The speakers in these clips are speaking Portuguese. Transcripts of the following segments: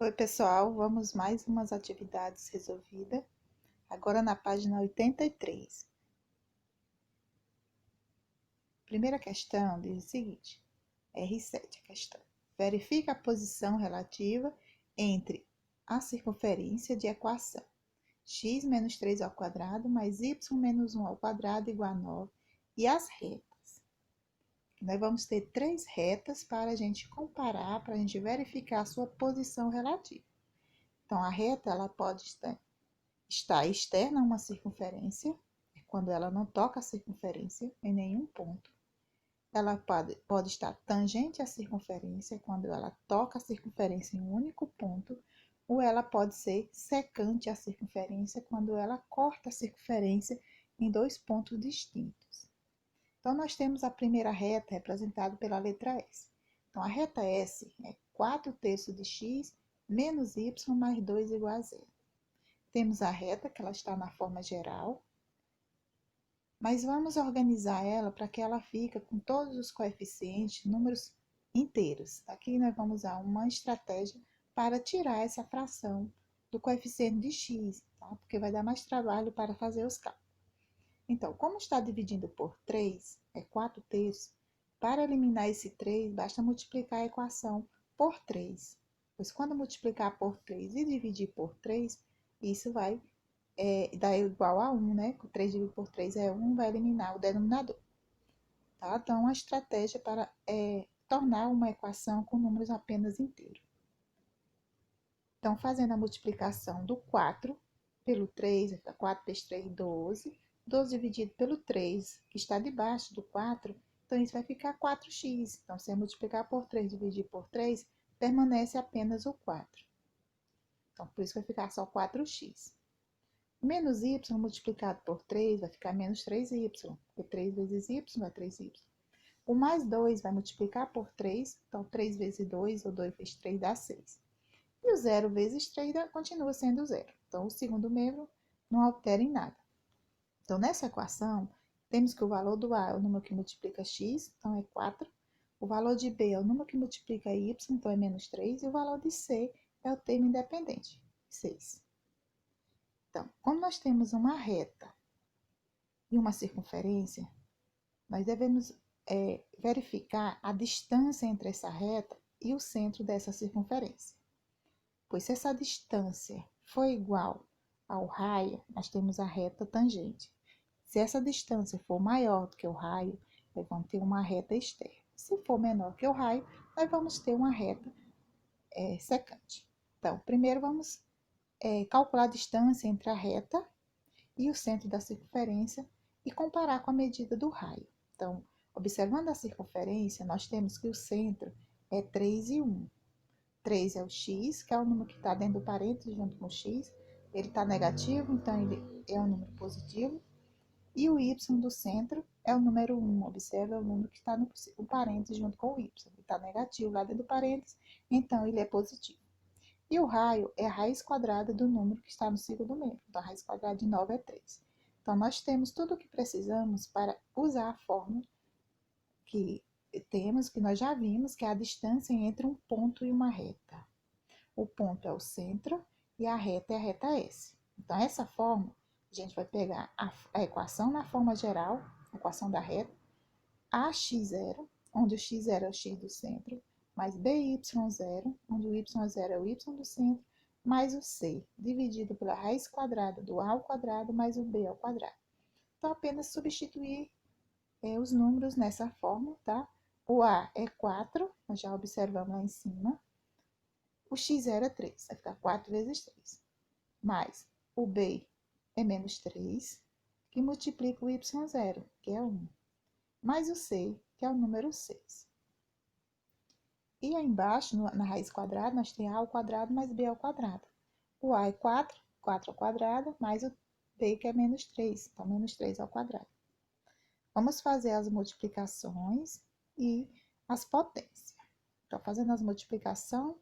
Oi, pessoal, vamos mais umas atividades resolvidas. Agora na página 83. Primeira questão diz o seguinte: R7 a questão. Verifica a posição relativa entre a circunferência de equação x menos 3 ao quadrado mais y menos 1 ao quadrado igual a 9 e as retas. Nós vamos ter três retas para a gente comparar, para a gente verificar a sua posição relativa. Então, a reta ela pode estar externa a uma circunferência, quando ela não toca a circunferência em nenhum ponto. Ela pode estar tangente à circunferência, quando ela toca a circunferência em um único ponto, ou ela pode ser secante à circunferência, quando ela corta a circunferência em dois pontos distintos. Então, nós temos a primeira reta representada pela letra S. Então, a reta S é 4/3 de x menos y mais 2 igual a zero. Temos a reta, que ela está na forma geral, mas vamos organizar ela para que ela fique com todos os coeficientes, números inteiros. Aqui nós vamos usar uma estratégia para tirar essa fração do coeficiente de x, tá? Porque vai dar mais trabalho para fazer os cálculos. Então, como está dividindo por 3, é 4/3, para eliminar esse 3, basta multiplicar a equação por 3. Pois quando multiplicar por 3 e dividir por 3, isso vai dar igual a 1, né? 3 dividido por 3 é 1, vai eliminar o denominador. Tá? Então, a estratégia para tornar uma equação com números apenas inteiros. Então, fazendo a multiplicação do 4 pelo 3, 4 vezes 3, 12. 12 dividido pelo 3, que está debaixo do 4, então isso vai ficar 4x. Então, se eu multiplicar por 3 e dividir por 3, permanece apenas o 4. Então, por isso vai ficar só 4x. Menos y multiplicado por 3 vai ficar menos 3y, porque 3 vezes y é 3y. O mais 2 vai multiplicar por 3, então 3 vezes 2, ou 2 vezes 3 dá 6. E o 0 vezes 3 continua sendo 0. Então, o segundo membro não altera em nada. Então, nessa equação, temos que o valor do A é o número que multiplica x, então é 4. O valor de B é o número que multiplica y, então é menos 3. E o valor de C é o termo independente, 6. Então, como nós temos uma reta e uma circunferência, nós devemos verificar a distância entre essa reta e o centro dessa circunferência. Pois se essa distância for igual ao raio, nós temos a reta tangente. Se essa distância for maior do que o raio, nós vamos ter uma reta externa. Se for menor que o raio, nós vamos ter uma reta secante. Então, primeiro vamos calcular a distância entre a reta e o centro da circunferência e comparar com a medida do raio. Então, observando a circunferência, nós temos que o centro é 3 e 1. 3 é o x, que é o número que está dentro do parênteses junto com o x. Ele está negativo, então ele é um número positivo. E o y do centro é o número 1. Observa, é o número que está no parênteses junto com o y. Ele está negativo lá dentro do parênteses, então ele é positivo. E o raio é a raiz quadrada do número que está no segundo membro. Então, a raiz quadrada de 9 é 3. Então, nós temos tudo o que precisamos para usar a fórmula que temos, que nós já vimos, que é a distância entre um ponto e uma reta. O ponto é o centro e a reta é a reta S. Então, essa fórmula, a gente vai pegar a equação na forma geral, a equação da reta, AX0, onde o x0 é o x do centro, mais BY0, onde o y0 é o y do centro, mais o c, dividido pela raiz quadrada do a ao quadrado mais o b ao quadrado. Então, apenas substituir os números nessa fórmula, tá? O a é 4, nós já observamos lá em cima. O x0 é 3, vai ficar 4 vezes 3. Mais o b é menos 3, que multiplica o y0, que é 1. Mais o c, que é o número 6. E aí embaixo, na raiz quadrada, nós temos a ao quadrado mais b ao quadrado. O a é 4, 4 ao quadrado, mais o b, que é menos 3, então menos 3 ao quadrado. Vamos fazer as multiplicações e as potências. Então, fazendo as multiplicações,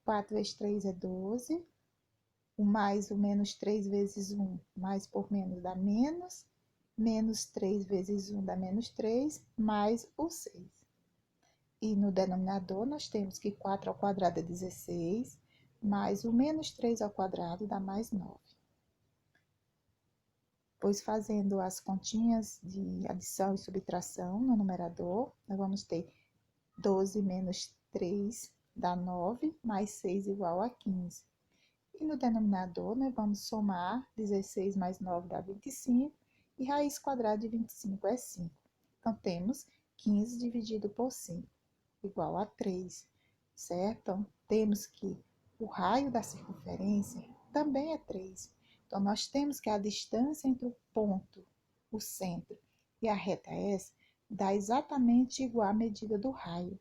4 vezes 3 é 12. O mais, o menos 3 vezes 1, mais por menos dá menos. Menos 3 vezes 1 dá menos 3, mais o 6. E no denominador, nós temos que 4 ao quadrado é 16. mais o menos 3 ao quadrado dá mais 9. Pois fazendo as continhas de adição e subtração no numerador, nós vamos ter 12 menos 3 dá 9, mais 6 igual a 15. E no denominador, nós vamos somar 16 mais 9 dá 25, e raiz quadrada de 25 é 5. Então, temos 15 dividido por 5, igual a 3, certo? Então, temos que o raio da circunferência também é 3. Então, nós temos que a distância entre o ponto, o centro, e a reta S dá exatamente igual à medida do raio,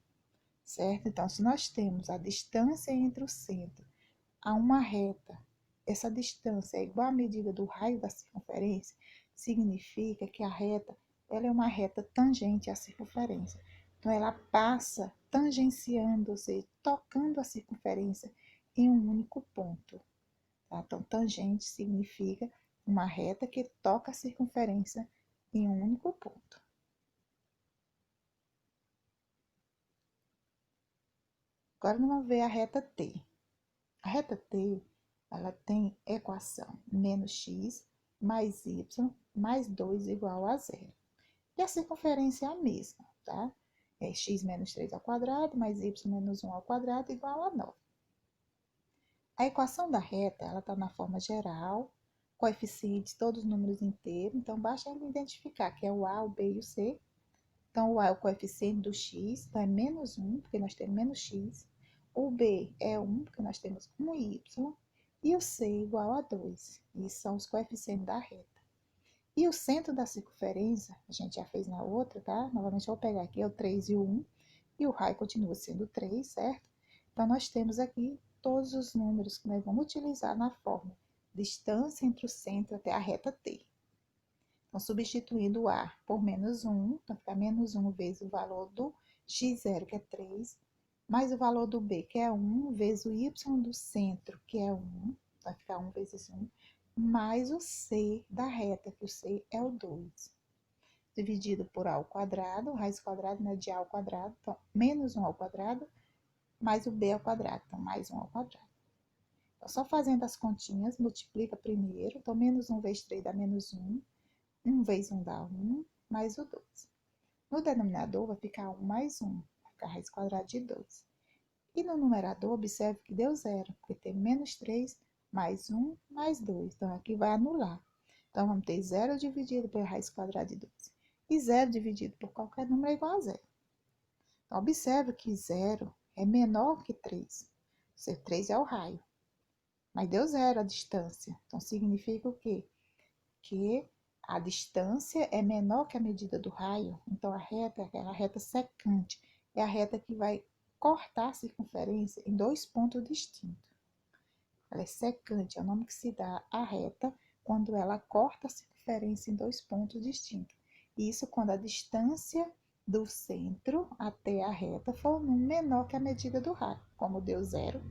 certo? Então, se nós temos a distância entre o centro a uma reta, essa distância é igual à medida do raio da circunferência, significa que a reta ela é uma reta tangente à circunferência. Então, ela passa tangenciando, ou seja, tocando a circunferência em um único ponto. Tá? Então, tangente significa uma reta que toca a circunferência em um único ponto. Agora, vamos ver a reta T. A reta T, ela tem equação menos x mais y mais 2 igual a zero. E a circunferência é a mesma, tá? É x menos 3 ao quadrado mais y menos 1 ao quadrado igual a 9. A equação da reta, ela está na forma geral, coeficientes, todos os números inteiros, então basta identificar que é o a, o b e o c. Então, o a é o coeficiente do x, então é menos 1, porque nós temos menos x. O b é 1, porque nós temos 1y. E o c igual a 2. Isso são os coeficientes da reta. E o centro da circunferência, a gente já fez na outra, tá? Novamente, eu vou pegar aqui, é o 3 e o 1. E o raio continua sendo 3, certo? Então, nós temos aqui todos os números que nós vamos utilizar na forma distância entre o centro até a reta T. Então, substituindo o A por menos 1, então fica menos 1 vezes o valor do x0, que é 3, mais o valor do B, que é 1, vezes o y do centro, que é 1, vai ficar 1 vezes 1, mais o C da reta, que o C é o 2. Dividido por A ao quadrado, raiz quadrada, né, de A ao quadrado, então menos 1 ao quadrado, mais o B ao quadrado, então mais 1 ao quadrado. Então, só fazendo as continhas, multiplica primeiro, então menos 1 vezes 3 dá menos 1, 1 vezes 1 dá 1, mais o 2. No denominador vai ficar 1 mais 1, vai ficar a raiz quadrada de 2. E no numerador, observe que deu zero, porque tem menos 3 mais 1 mais 2. Então, aqui vai anular. Então, vamos ter 0 dividido pela raiz quadrada de 2. E 0 dividido por qualquer número é igual a 0. Então, observe que 0 é menor que 3. Ou seja, 3 é o raio. Mas deu 0 a distância. Então, significa o quê? Que a distância é menor que a medida do raio, então a reta é aquela reta secante, é a reta que vai cortar a circunferência em dois pontos distintos. Ela é secante, é o nome que se dá à reta quando ela corta a circunferência em dois pontos distintos. Isso quando a distância do centro até a reta for menor que a medida do raio, como deu zero,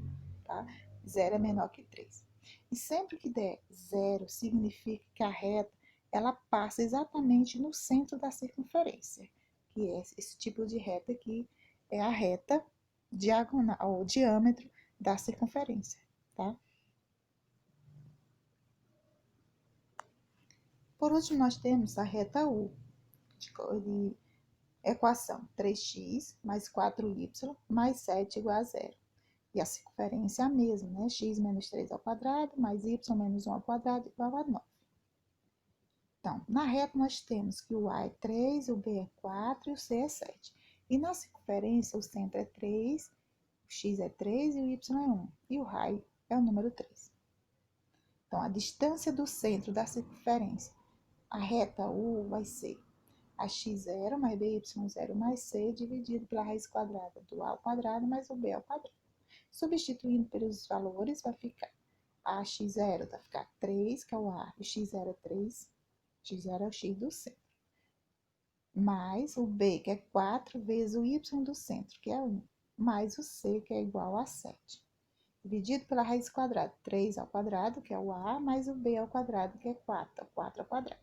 tá? Zero é menor que 3. E sempre que der zero, significa que a reta ela passa exatamente no centro da circunferência, que é esse tipo de reta aqui, é a reta diagonal, ou diâmetro da circunferência, tá? Por último, nós temos a reta U, de equação 3x mais 4y mais 7 igual a zero. E a circunferência é a mesma, né? X menos 3 ao quadrado, mais y menos 1 ao quadrado, igual a 9. Então, na reta nós temos que o A é 3, o B é 4 e o C é 7. E na circunferência, o centro é 3, o X é 3 e o Y é 1. E o raio é o número 3. Então, a distância do centro da circunferência, a reta U vai ser a x0 mais by0 mais c dividido pela raiz quadrada do a ao quadrado mais o b ao quadrado. Substituindo pelos valores, vai ficar a x0 vai ficar 3, que é o a, o x0 é 3, x0 é o x do centro, mais o b, que é 4, vezes o y do centro, que é 1, mais o c, que é igual a 7. Dividido pela raiz quadrada, 3 ao quadrado, que é o a, mais o b ao quadrado, que é 4, 4 ao quadrado.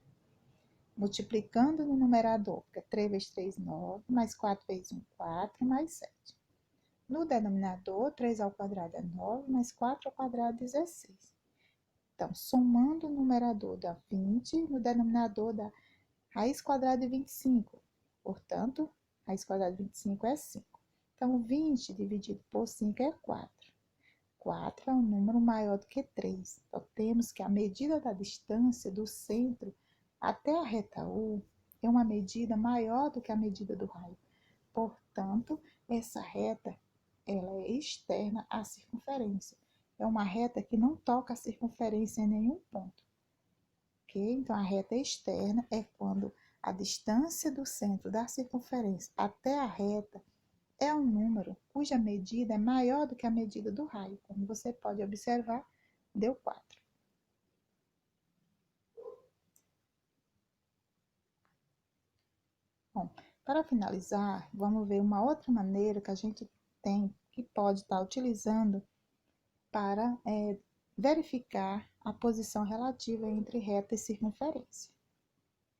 Multiplicando no numerador, fica 3 vezes 3, 9, mais 4 vezes 1, 4, mais 7. No denominador, 3 ao quadrado é 9, mais 4 ao quadrado é 16. Então, somando o numerador dá 20, no denominador dá raiz quadrada de 25. Portanto, raiz quadrada de 25 é 5. Então, 20 dividido por 5 é 4. 4 é um número maior do que 3. Então, temos que a medida da distância do centro até a reta U é uma medida maior do que a medida do raio. Portanto, essa reta ela é externa à circunferência. É uma reta que não toca a circunferência em nenhum ponto. Ok? Então, a reta externa é quando a distância do centro da circunferência até a reta é um número cuja medida é maior do que a medida do raio. Como você pode observar, deu 4. Bom, para finalizar, vamos ver uma outra maneira que a gente tem, que pode estar utilizando para verificar a posição relativa entre reta e circunferência.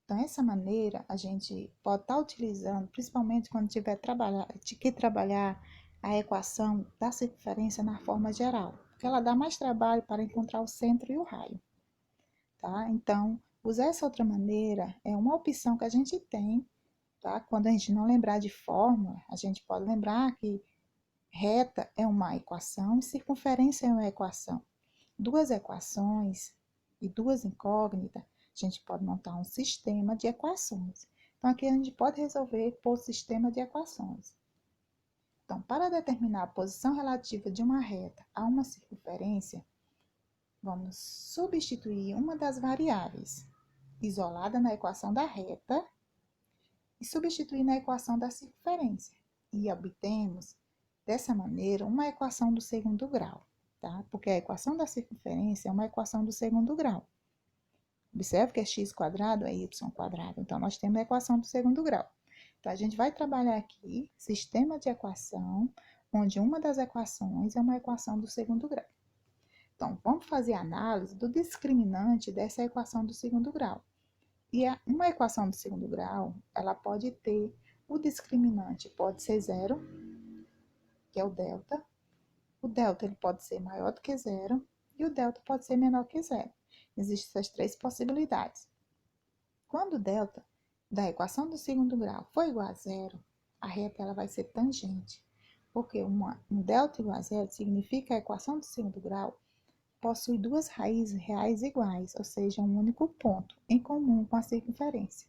Então, essa maneira a gente pode estar utilizando, principalmente quando tiver que trabalhar a equação da circunferência na forma geral, porque ela dá mais trabalho para encontrar o centro e o raio, tá? Então, usar essa outra maneira é uma opção que a gente tem, tá? Quando a gente não lembrar de fórmula, a gente pode lembrar que reta é uma equação e circunferência é uma equação. Duas equações e duas incógnitas, a gente pode montar um sistema de equações. Então, aqui a gente pode resolver por sistema de equações. Então, para determinar a posição relativa de uma reta a uma circunferência, vamos substituir uma das variáveis isolada na equação da reta e substituir na equação da circunferência. E obtemos, dessa maneira, uma equação do segundo grau, tá? Porque a equação da circunferência é uma equação do segundo grau. Observe que é x quadrado é y quadrado. Então, nós temos a equação do segundo grau. Então, a gente vai trabalhar aqui sistema de equação, onde uma das equações é uma equação do segundo grau. Então, vamos fazer a análise do discriminante dessa equação do segundo grau. E uma equação do segundo grau, ela pode ter o discriminante pode ser zero, que é o delta. O delta ele pode ser maior do que zero e o delta pode ser menor que zero. Existem essas três possibilidades. Quando o delta da equação do segundo grau for igual a zero, a reta ela vai ser tangente, porque um delta igual a zero significa que a equação do segundo grau possui duas raízes reais iguais, ou seja, um único ponto em comum com a circunferência.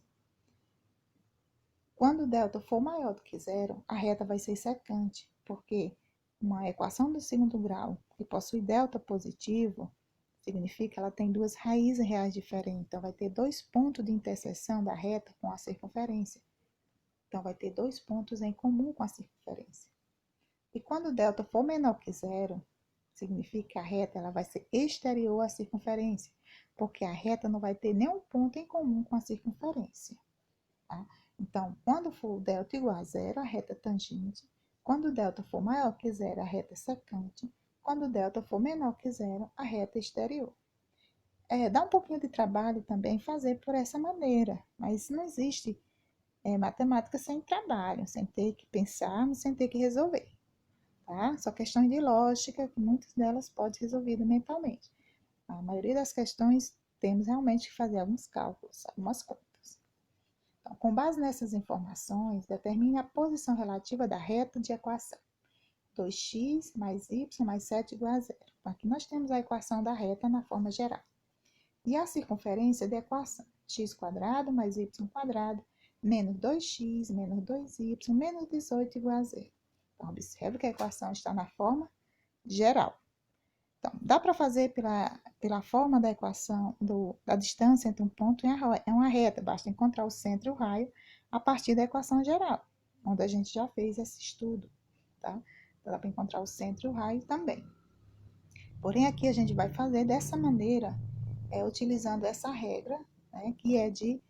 Quando o delta for maior do que zero, a reta vai ser secante, porque uma equação do segundo grau que possui delta positivo significa que ela tem duas raízes reais diferentes. Então, vai ter dois pontos de interseção da reta com a circunferência. Então, vai ter dois pontos em comum com a circunferência. E quando o delta for menor que zero, significa que a reta ela vai ser exterior à circunferência, porque a reta não vai ter nenhum ponto em comum com a circunferência. Tá? Então, quando for o delta igual a zero, a reta é tangente. Quando o delta for maior que zero, a reta é secante. Quando o delta for menor que zero, a reta é exterior. Dá um pouquinho de trabalho também fazer por essa maneira, mas não existe matemática sem trabalho, sem ter que pensar, sem ter que resolver. Tá? Só questões de lógica, que muitas delas podem ser resolvidas mentalmente. A maioria das questões temos realmente que fazer alguns cálculos, algumas contas. Então, com base nessas informações, determine a posição relativa da reta de equação. 2x mais y mais 7 igual a zero. Então, aqui nós temos a equação da reta na forma geral. E a circunferência da equação, x quadrado mais y quadrado, menos 2x menos 2y menos 18 igual a zero. Então, observe que a equação está na forma geral. Então, dá para fazer pela forma da equação da distância entre um ponto e uma reta. Basta encontrar o centro e o raio a partir da equação geral, onde a gente já fez esse estudo. Tá? Então, dá para encontrar o centro e o raio também. Porém, aqui a gente vai fazer dessa maneira, utilizando essa regra, né, que é de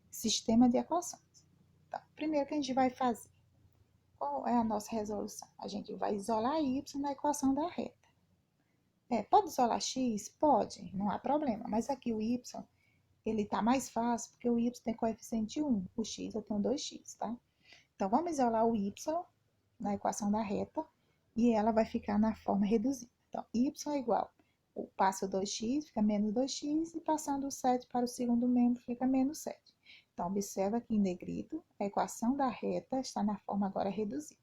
sistema de equações. Então, primeiro que a gente vai fazer, qual é a nossa resolução? A gente vai isolar y na equação da reta. Pode isolar x? Pode, não há problema. Mas aqui o y, ele tá mais fácil, porque o y tem coeficiente 1. O x eu tenho 2x, tá? Então, vamos isolar o y na equação da reta. e ela vai ficar na forma reduzida. Então, y é igual, passo 2x, fica menos 2x, e passando o 7 para o segundo membro, fica menos 7. Então, observa aqui em negrito, a equação da reta está na forma agora reduzida.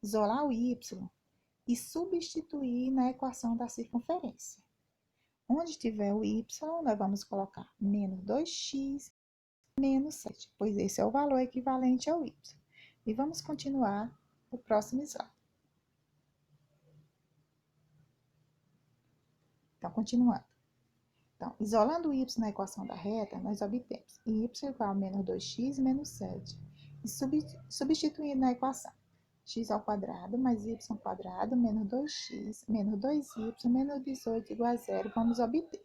Isolar o y e substituir na equação da circunferência. Onde tiver o y, nós vamos colocar menos 2x menos 7, pois esse é o valor equivalente ao y. E vamos continuar o próximo slide. Então, continuando. Então, isolando o y na equação da reta, nós obtemos y igual a menos 2x menos 7. E substituindo na equação, x ao quadrado mais y ao quadrado menos 2x menos 2y menos 18 igual a 0, vamos obter.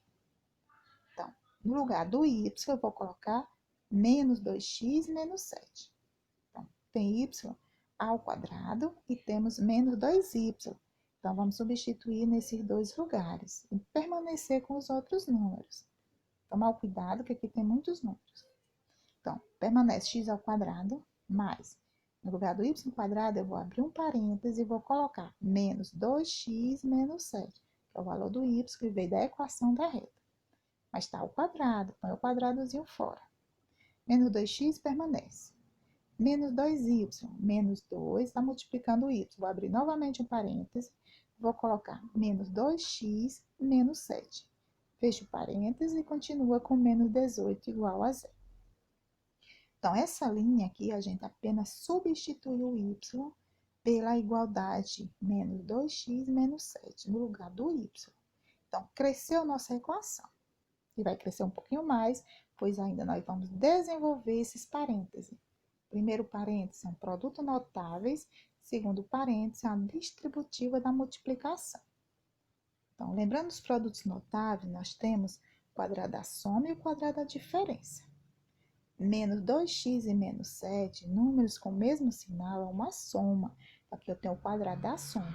Então, no lugar do y, eu vou colocar menos 2x menos 7. Então, tem y ao quadrado e temos menos 2y. Então, vamos substituir nesses dois lugares e permanecer com os outros números. Tomar cuidado que aqui tem muitos números. Então, permanece x ao quadrado mais, no lugar do y quadrado, eu vou abrir um parêntese e vou colocar menos 2x menos 7, que é o valor do y que veio da equação da reta. Mas está ao quadrado, põe o quadradozinho fora. Menos 2x permanece. Menos 2y, menos 2, está multiplicando o y. Vou abrir novamente um parêntese, vou colocar menos 2x menos 7. Fecho o parêntese e continua com menos 18 igual a 0. Então, essa linha aqui, a gente apenas substitui o y pela igualdade menos 2x menos 7, no lugar do y. Então, cresceu nossa equação. E vai crescer um pouquinho mais, pois ainda nós vamos desenvolver esses parênteses. Primeiro parêntese é um produto notáveis, segundo parêntese é a distributiva da multiplicação. Então, lembrando os produtos notáveis, nós temos o quadrado da soma e o quadrado da diferença. Menos 2x e menos 7, números com o mesmo sinal, é uma soma. Aqui eu tenho o quadrado da soma.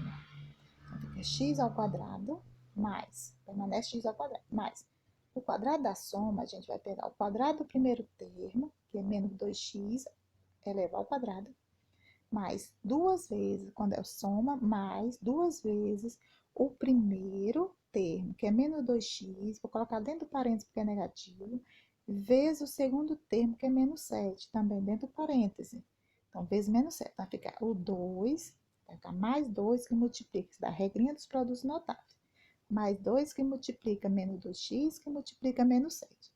Então, fica x ao quadrado mais, permanece x ao quadrado, mais. O quadrado da soma, a gente vai pegar o quadrado do primeiro termo, que é menos 2x, elevado ao quadrado, mais duas vezes, quando é soma, mais duas vezes o primeiro termo, que é menos 2x, vou colocar dentro do parênteses porque é negativo, vezes o segundo termo, que é menos 7, também dentro do parêntese. Então, vezes menos 7, vai ficar o 2, vai ficar mais 2 que multiplica, isso dá a regrinha dos produtos notáveis. Mais 2 que multiplica menos 2x, que multiplica menos 7.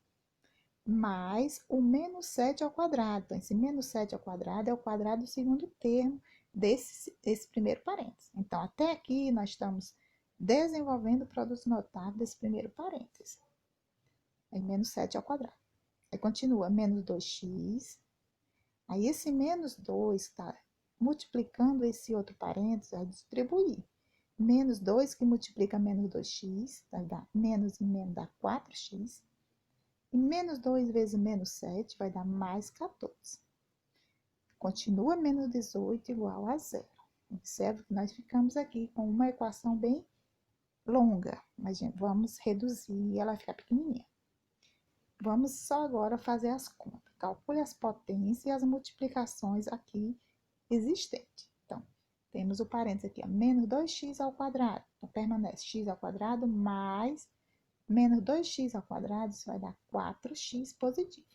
Mais o menos 7 ao quadrado. Então, esse menos 7 ao quadrado é o quadrado do segundo termo desse primeiro parêntese. Então, até aqui, nós estamos desenvolvendo o produto notável desse primeiro parêntese. Aí, menos 7 ao quadrado. Aí, continua menos 2x. Aí, esse menos 2 está multiplicando esse outro parêntese, vai distribuir. Menos 2 que multiplica menos 2x, vai dar menos e menos dá 4x. E menos 2 vezes menos 7 vai dar mais 14. Continua menos 18 igual a 0. Observe que nós ficamos aqui com uma equação bem longa, mas vamos reduzir e ela fica pequenininha. Vamos só agora fazer as contas. Calcule as potências e as multiplicações aqui existentes. Então, temos o parênteses aqui, menos 2x ao quadrado. Então, permanece x ao quadrado mais menos 2x ao quadrado, isso vai dar 4x positivo.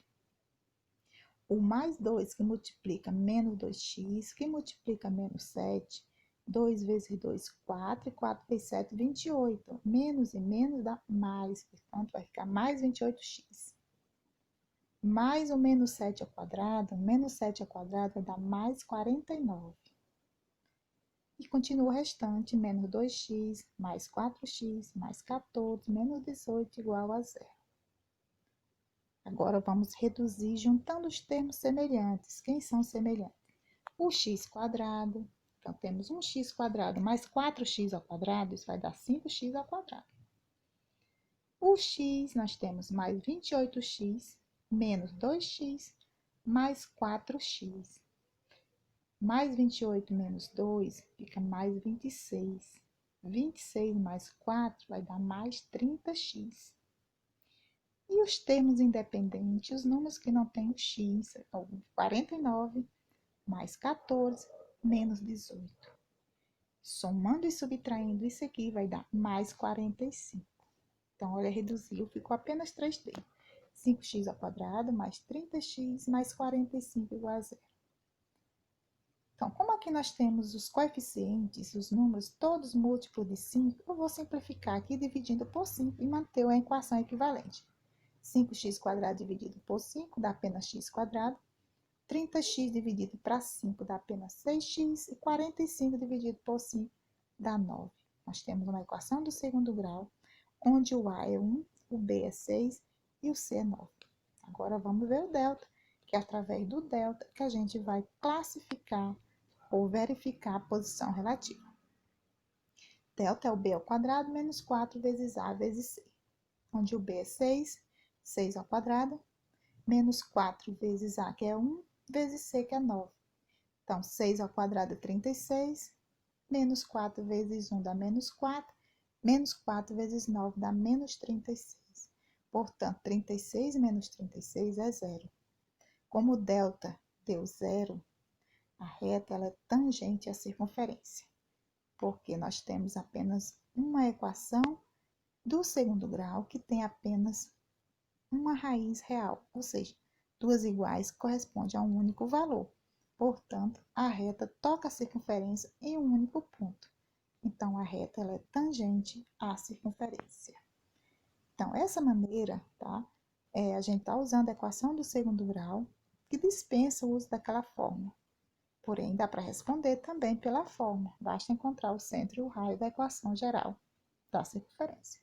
O mais 2 que multiplica menos 2x, que multiplica menos 7, 2 vezes 2, 4, e 4 vezes 7, 28. Menos e menos dá mais, portanto, vai ficar mais 28x. Mais o menos 7 ao quadrado, menos 7 ao quadrado vai dar mais 49. E continua o restante, menos 2x, mais 4x, mais 14, menos 18, igual a 0. Agora, vamos reduzir juntando os termos semelhantes. Quem são semelhantes? O x quadrado. Então, temos 1x quadrado mais 4x ao quadrado, isso vai dar 5x ao quadrado. O x, nós temos mais 28x, menos 2x, mais 4x. Mais 28 menos 2 fica mais 26. 26 mais 4 vai dar mais 30x. E os termos independentes, os números que não têm o x, são 49 mais 14 menos 18. Somando e subtraindo isso aqui vai dar mais 45. Então, olha, reduziu, ficou apenas 3D. 5x² mais 30x mais 45 igual a 0. Então, como aqui nós temos os coeficientes, os números todos múltiplos de 5, eu vou simplificar aqui dividindo por 5 e manter a equação equivalente. 5x² dividido por 5 dá apenas x². 30x dividido para 5 dá apenas 6x. E 45 dividido por 5 dá 9. Nós temos uma equação do segundo grau, onde o A é 1, o B é 6 e o C é 9. Agora vamos ver o delta, que é através do delta que a gente vai classificar ou verificar a posição relativa. Delta é o B ao quadrado menos 4 vezes A vezes C, onde o B é 6, 6 ao quadrado, menos 4 vezes A, que é 1, vezes C, que é 9. Então, 6 ao quadrado é 36, menos 4 vezes 1 dá menos 4, menos 4 vezes 9 dá menos 36. Portanto, 36 menos 36 é 0. Como o delta deu 0, a reta ela é tangente à circunferência, porque nós temos apenas uma equação do segundo grau que tem apenas uma raiz real, ou seja, duas iguais correspondem a um único valor. Portanto, a reta toca a circunferência em um único ponto. Então, a reta ela é tangente à circunferência. Então, essa maneira, tá? A gente está usando a equação do segundo grau, que dispensa o uso daquela fórmula. Porém, dá para responder também pela fórmula. Basta encontrar o centro e o raio da equação geral da circunferência.